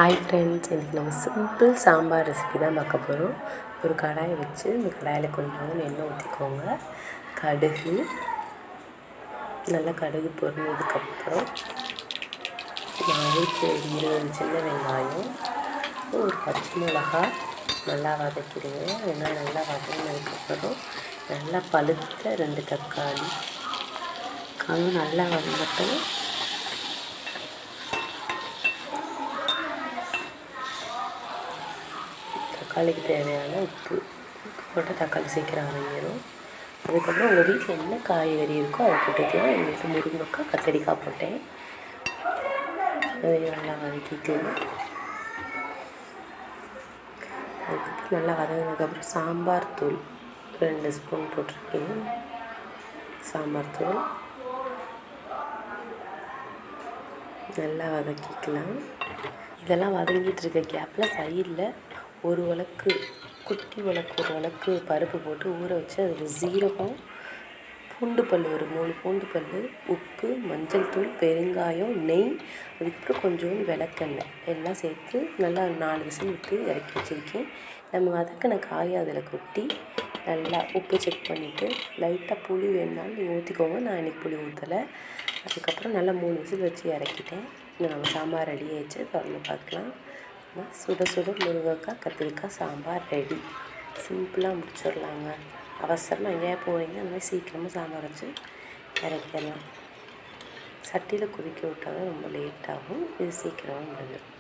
Hi friends, இன்றைக்கி நம்ம simple sambar recipe தான் பார்க்க போகிறோம். ஒரு கடாயை வச்சு இந்த கடாயில் கொஞ்சம் எண்ணெய் ஊற்றிக்கோங்க. கடுகு, நல்லா கடுகு பொரிஞ்சதுக்கப்புறம் நான் ஊற்றி 20 சின்ன வெங்காயம், ஒரு பச்சை மிளகா நல்லா வதக்கிடுங்க. வெங்காயம் நல்லா வதங்கினதுக்கப்புறம் நல்லா பழுத்த 2 தக்காளி நல்லா வதங்கட்டும். தக்காளிக்கு தேவையான உப்பு போட்டு தக்காளி சீக்கிரம் வதங்கிடும். அதுக்கப்புறம் உங்கள் வீட்டில் என்ன காய்கறி இருக்கோ அதை போட்டுக்கலாம். எங்கள் வீட்டில் முருங்கைக்காய், கத்திரிக்காய் போட்டேன். அதையும் நல்லா வதக்கிக்கலாம். அதுக்கப்புறம் நல்லா வதங்கினதுக்கப்புறம் சாம்பார் தூள் 2 ஸ்பூன் போட்டிருக்கேன். சாம்பார் தூள் நல்லா வதக்கிக்கலாம். இதெல்லாம் வதங்கிட்டு இருக்க கேப்பில் சைடில் ஒரு குட்டி உலக்கு பருப்பு போட்டு ஊற வச்சு அதில் சீரகம், பூண்டு பல் ஒரு 3 பூண்டு பல், உப்பு, மஞ்சள் தூள், பெருங்காயம், நெய், அதுக்கப்புறம் கொஞ்சோண்டு விளக்கெண்ணெய் எல்லாம் சேர்த்து நல்லா 4 விசில் விட்டு இறக்கி வச்சுருக்கேன். நம்ம வதக்கின காயை அதில் கொட்டி நல்லா உப்பு செக் பண்ணிவிட்டு லைட்டாக புளி வேணுனாலும் நீங்கள் ஊற்றிக்கோங்க. நான் இன்றைக்கி புளி ஊற்றலை. அதுக்கப்புறம் நல்லா 3 விசில் வச்சு இறக்கிட்டேன். இன்னும் நம்ம சாம்பார் ரெடி ஆகிடுச்சு. திறந்து பார்க்கலாம். சுட சுட முருங்கைக்காய், கத்திரிக்காய் சாம்பார் ரெடி. சிம்பிளாக முடிச்சிடலாங்க. அவசரமாக எங்கேயா போகிறீங்க அந்த மாதிரி சீக்கிரமாக சாம்பார் வச்சு இறக்கிடலாம். சட்டியில் கொதிக்க விட்டால் தான் ரொம்ப லேட் ஆகும். இது சீக்கிரமாக முடிஞ்சிடும்.